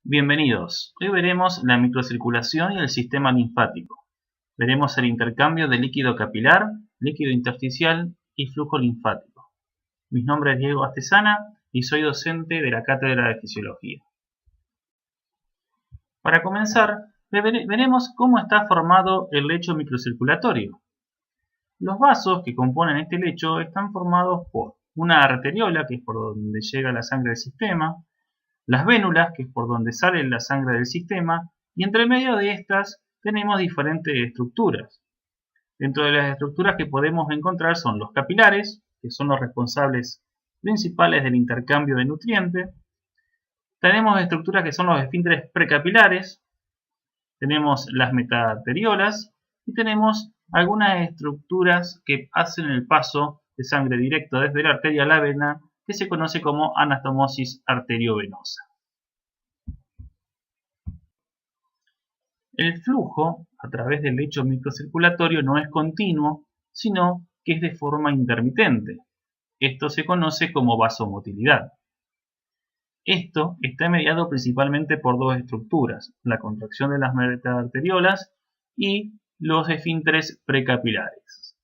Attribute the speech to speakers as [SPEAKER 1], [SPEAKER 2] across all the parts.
[SPEAKER 1] Bienvenidos. Hoy veremos la microcirculación y el sistema linfático. Veremos el intercambio de líquido capilar, líquido intersticial y flujo linfático. Mi nombre es Diego Astesana y soy docente de la Cátedra de Fisiología. Para comenzar, veremos cómo está formado el lecho microcirculatorio. Los vasos que componen este lecho están formados por una arteriola, que es por donde llega la sangre del sistema, las vénulas, que es por donde sale la sangre del sistema, y entre medio de estas tenemos diferentes estructuras. Dentro de las estructuras que podemos encontrar son los capilares, que son los responsables principales del intercambio de nutrientes. Tenemos estructuras que son los esfínteres precapilares, tenemos las metaarteriolas y tenemos algunas estructuras que hacen el paso de sangre directo desde la arteria a la vena, que se conoce como anastomosis arteriovenosa. El flujo a través del lecho microcirculatorio no es continuo, sino que es de forma intermitente. Esto se conoce como vasomotilidad. Esto está mediado principalmente por dos estructuras, la contracción de las metaarteriolas y los esfínteres precapilares.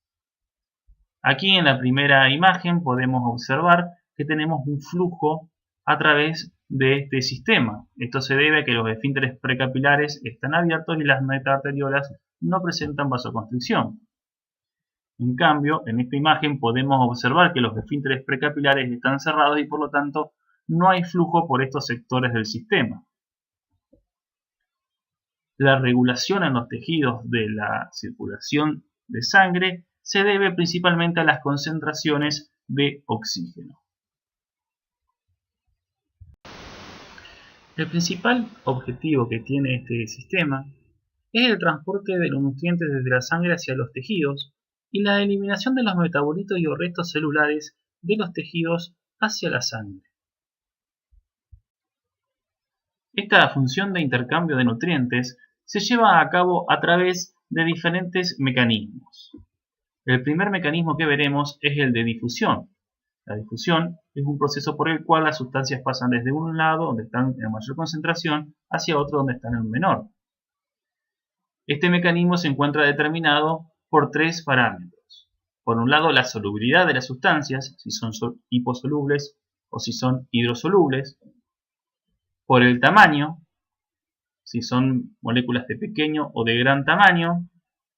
[SPEAKER 1] Aquí en la primera imagen podemos observar que tenemos un flujo a través de este sistema. Esto se debe a que los esfínteres precapilares están abiertos y las metaarteriolas no presentan vasoconstricción. En cambio, en esta imagen podemos observar que los esfínteres precapilares están cerrados y por lo tanto no hay flujo por estos sectores del sistema. La regulación en los tejidos de la circulación de sangre se debe principalmente a las concentraciones de oxígeno. El principal objetivo que tiene este sistema es el transporte de los nutrientes desde la sangre hacia los tejidos y la eliminación de los metabolitos y restos celulares de los tejidos hacia la sangre. Esta función de intercambio de nutrientes se lleva a cabo a través de diferentes mecanismos. El primer mecanismo que veremos es el de difusión. La difusión es un proceso por el cual las sustancias pasan desde un lado, donde están en mayor concentración, hacia otro, donde están en menor. Este mecanismo se encuentra determinado por tres parámetros. Por un lado, la solubilidad de las sustancias, si son hiposolubles o si son hidrosolubles. Por el tamaño, si son moléculas de pequeño o de gran tamaño.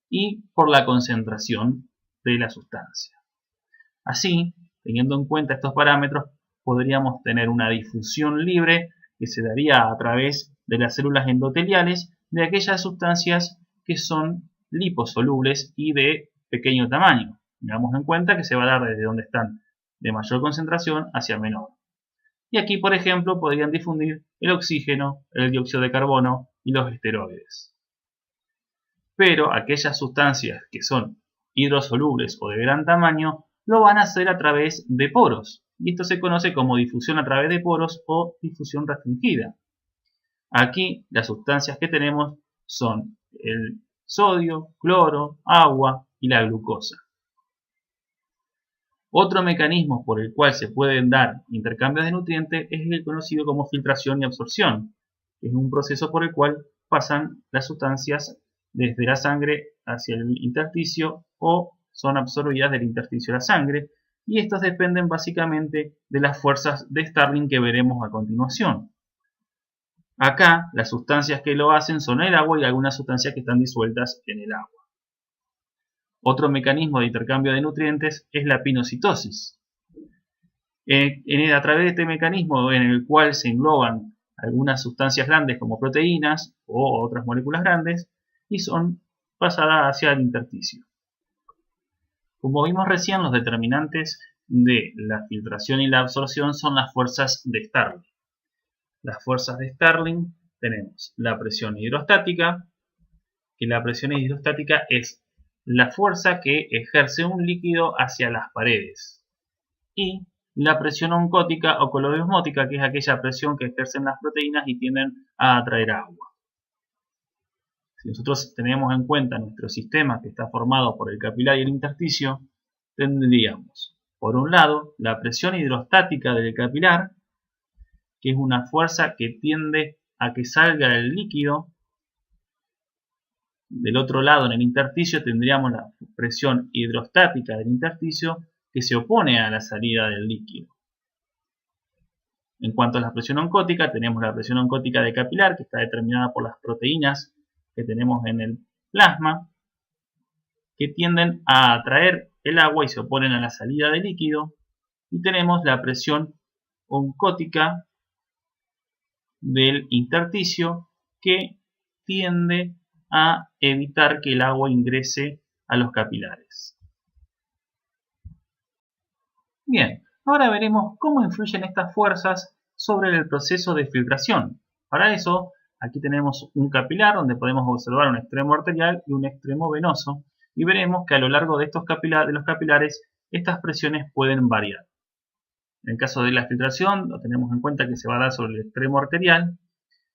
[SPEAKER 1] Y por la concentración de la sustancia. Así, teniendo en cuenta estos parámetros, podríamos tener una difusión libre que se daría a través de las células endoteliales de aquellas sustancias que son liposolubles y de pequeño tamaño. Tengamos en cuenta que se va a dar desde donde están de mayor concentración hacia menor. Y aquí, por ejemplo, podrían difundir el oxígeno, el dióxido de carbono y los esteroides. Pero aquellas sustancias que son hidrosolubles o de gran tamaño lo van a hacer a través de poros. Y esto se conoce como difusión a través de poros o difusión restringida. Aquí las sustancias que tenemos son el sodio, cloro, agua y la glucosa. Otro mecanismo por el cual se pueden dar intercambios de nutrientes es el conocido como filtración y absorción. Es un proceso por el cual pasan las sustancias desde la sangre hacia el intersticio o son absorbidas del intersticio a la sangre, y estos dependen básicamente de las fuerzas de Starling que veremos a continuación. Acá las sustancias que lo hacen son el agua y algunas sustancias que están disueltas en el agua. Otro mecanismo de intercambio de nutrientes es la pinocitosis. A través de este mecanismo en el cual se engloban algunas sustancias grandes como proteínas o otras moléculas grandes, y son pasadas hacia el intersticio. Como vimos recién, los determinantes de la filtración y la absorción son las fuerzas de Starling. Las fuerzas de Starling tenemos la presión hidrostática, que la presión hidrostática es la fuerza que ejerce un líquido hacia las paredes, y la presión oncótica o coloidosmótica, que es aquella presión que ejercen las proteínas y tienden a atraer agua. Si nosotros tenemos en cuenta nuestro sistema que está formado por el capilar y el intersticio, tendríamos, por un lado, la presión hidrostática del capilar, que es una fuerza que tiende a que salga el líquido. Del otro lado, en el intersticio, tendríamos la presión hidrostática del intersticio que se opone a la salida del líquido. En cuanto a la presión oncótica, tenemos la presión oncótica de capilar, que está determinada por las proteínas que tenemos en el plasma, que tienden a atraer el agua y se oponen a la salida del líquido. Y tenemos la presión oncótica del intersticio, que tiende a evitar que el agua ingrese a los capilares. Bien, ahora veremos cómo influyen estas fuerzas sobre el proceso de filtración. Para eso, aquí tenemos un capilar donde podemos observar un extremo arterial y un extremo venoso, y veremos que a lo largo de los capilares estas presiones pueden variar. En el caso de la filtración, lo tenemos en cuenta que se va a dar sobre el extremo arterial,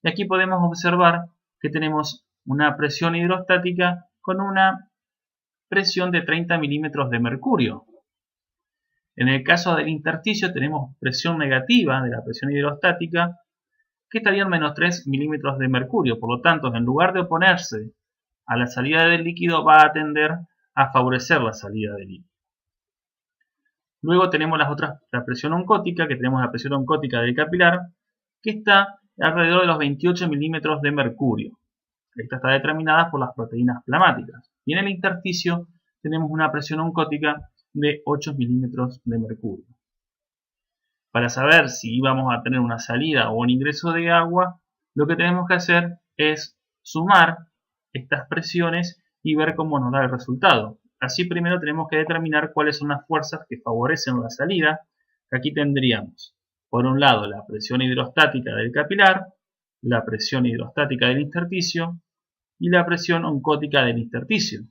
[SPEAKER 1] y aquí podemos observar que tenemos una presión hidrostática con una presión de 30 milímetros de mercurio. En el caso del intersticio tenemos presión negativa de la presión hidrostática, que estaría en menos 3 milímetros de mercurio. Por lo tanto, en lugar de oponerse a la salida del líquido, va a tender a favorecer la salida del líquido. Luego tenemos la presión oncótica, que tenemos la presión oncótica del capilar, que está alrededor de los 28 milímetros de mercurio. Esta está determinada por las proteínas plasmáticas. Y en el intersticio tenemos una presión oncótica de 8 milímetros de mercurio. Para saber si vamos a tener una salida o un ingreso de agua, lo que tenemos que hacer es sumar estas presiones y ver cómo nos da el resultado. Así primero tenemos que determinar cuáles son las fuerzas que favorecen la salida. Aquí tendríamos, por un lado, la presión hidrostática del capilar, la presión hidrostática del intersticio y la presión oncótica del intersticio.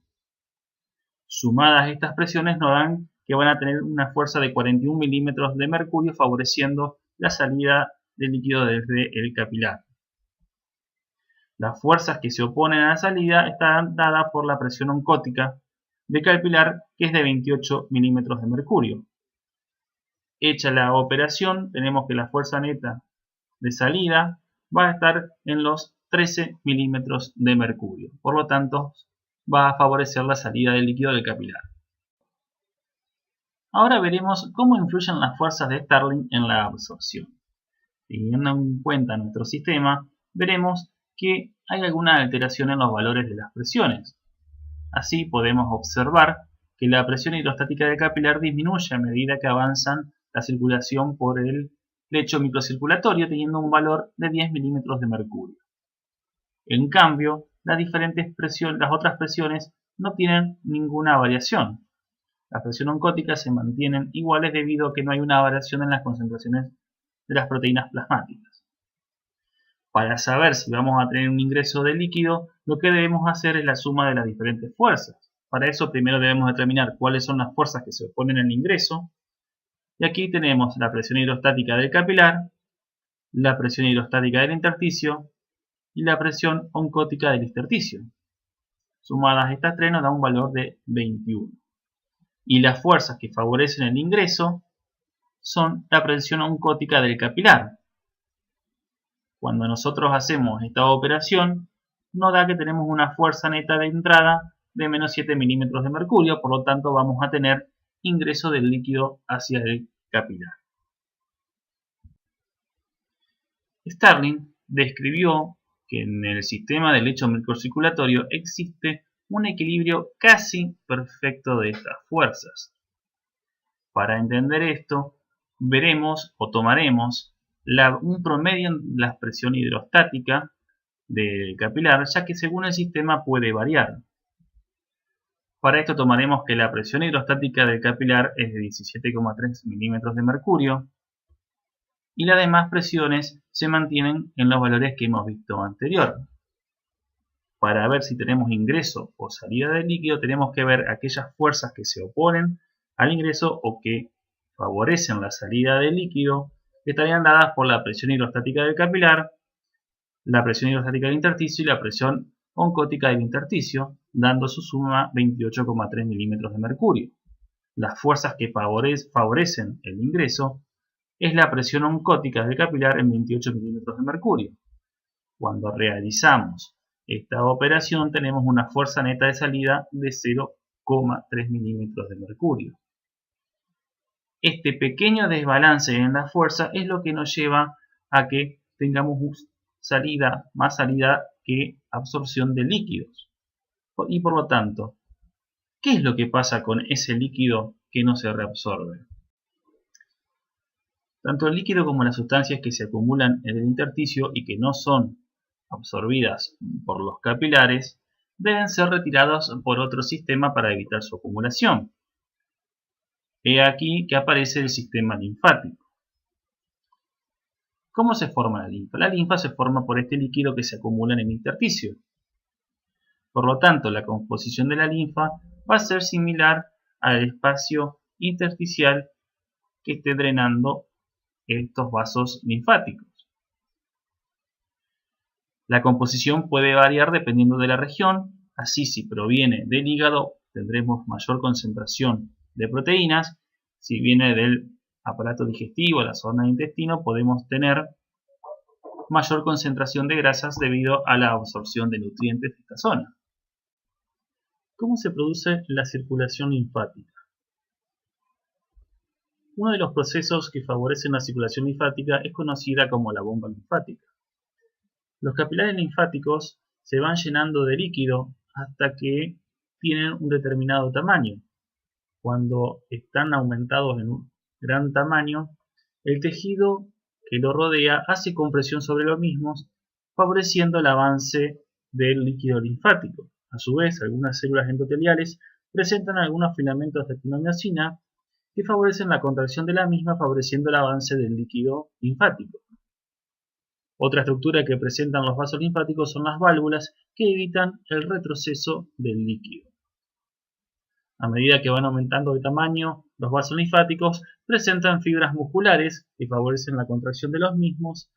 [SPEAKER 1] Sumadas estas presiones nos dan que van a tener una fuerza de 41 milímetros de mercurio favoreciendo la salida del líquido desde el capilar. Las fuerzas que se oponen a la salida están dadas por la presión oncótica de capilar, que es de 28 milímetros de mercurio. Hecha la operación, tenemos que la fuerza neta de salida va a estar en los 13 milímetros de mercurio. Por lo tanto, va a favorecer la salida del líquido del capilar. Ahora veremos cómo influyen las fuerzas de Stirling en la absorción. Teniendo en cuenta nuestro sistema, veremos que hay alguna alteración en los valores de las presiones. Así podemos observar que la presión hidrostática del capilar disminuye a medida que avanzan la circulación por el lecho microcirculatorio, teniendo un valor de 10 milímetros de mercurio. En cambio, las otras presiones no tienen ninguna variación. La presión oncótica se mantienen iguales debido a que no hay una variación en las concentraciones de las proteínas plasmáticas. Para saber si vamos a tener un ingreso de líquido, lo que debemos hacer es la suma de las diferentes fuerzas. Para eso primero debemos determinar cuáles son las fuerzas que se oponen al ingreso. Y aquí tenemos la presión hidrostática del capilar, la presión hidrostática del intersticio y la presión oncótica del intersticio. Sumadas estas tres nos da un valor de 21. Y las fuerzas que favorecen el ingreso son la presión oncótica del capilar. Cuando nosotros hacemos esta operación, nos da que tenemos una fuerza neta de entrada de menos 7 milímetros de mercurio, por lo tanto vamos a tener ingreso del líquido hacia el capilar. Stirling describió que en el sistema del lecho microcirculatorio existe un equilibrio casi perfecto de estas fuerzas. Para entender esto, veremos o tomaremos un promedio en la presión hidrostática del capilar, ya que según el sistema puede variar. Para esto tomaremos que la presión hidrostática del capilar es de 17,3 milímetros de mercurio y las demás presiones se mantienen en los valores que hemos visto anterior. Para ver si tenemos ingreso o salida del líquido, tenemos que ver aquellas fuerzas que se oponen al ingreso o que favorecen la salida del líquido, que estarían dadas por la presión hidrostática del capilar, la presión hidrostática del intersticio y la presión oncótica del intersticio, dando su suma 28,3 milímetros de mercurio. Las fuerzas que favorecen el ingreso es la presión oncótica del capilar en 28 milímetros de mercurio. Cuando realizamos esta operación tenemos una fuerza neta de salida de 0,3 milímetros de mercurio. Este pequeño desbalance en la fuerza es lo que nos lleva a que tengamos más salida que absorción de líquidos. Y por lo tanto, ¿qué es lo que pasa con ese líquido que no se reabsorbe? Tanto el líquido como las sustancias que se acumulan en el intersticio y que no son absorbidas por los capilares deben ser retirados por otro sistema para evitar su acumulación. He aquí que aparece el sistema linfático. ¿Cómo se forma la linfa? La linfa se forma por este líquido que se acumula en el intersticio. Por lo tanto, la composición de la linfa va a ser similar al espacio intersticial que esté drenando estos vasos linfáticos. La composición puede variar dependiendo de la región, así si proviene del hígado tendremos mayor concentración de proteínas, si viene del aparato digestivo, la zona de intestino, podemos tener mayor concentración de grasas debido a la absorción de nutrientes de esta zona. ¿Cómo se produce la circulación linfática? Uno de los procesos que favorecen la circulación linfática es conocida como la bomba linfática. Los capilares linfáticos se van llenando de líquido hasta que tienen un determinado tamaño. Cuando están aumentados en un gran tamaño, el tejido que lo rodea hace compresión sobre los mismos, favoreciendo el avance del líquido linfático. A su vez, algunas células endoteliales presentan algunos filamentos de actinomicina que favorecen la contracción de la misma, favoreciendo el avance del líquido linfático. Otra estructura que presentan los vasos linfáticos son las válvulas, que evitan el retroceso del líquido. A medida que van aumentando de tamaño, los vasos linfáticos presentan fibras musculares que favorecen la contracción de los mismos,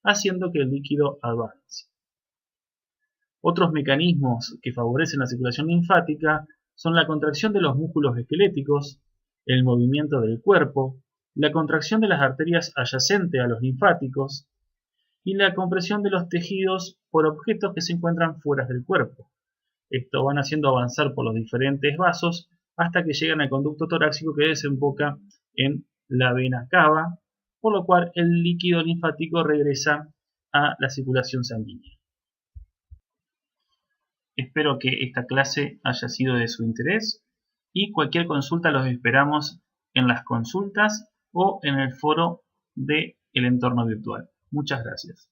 [SPEAKER 1] haciendo que el líquido avance. Otros mecanismos que favorecen la circulación linfática son la contracción de los músculos esqueléticos, el movimiento del cuerpo, la contracción de las arterias adyacentes a los linfáticos y la compresión de los tejidos por objetos que se encuentran fuera del cuerpo. Esto van haciendo avanzar por los diferentes vasos hasta que llegan al conducto torácico que desemboca en la vena cava, por lo cual el líquido linfático regresa a la circulación sanguínea. Espero que esta clase haya sido de su interés y cualquier consulta los esperamos en las consultas o en el foro del entorno virtual. Muchas gracias.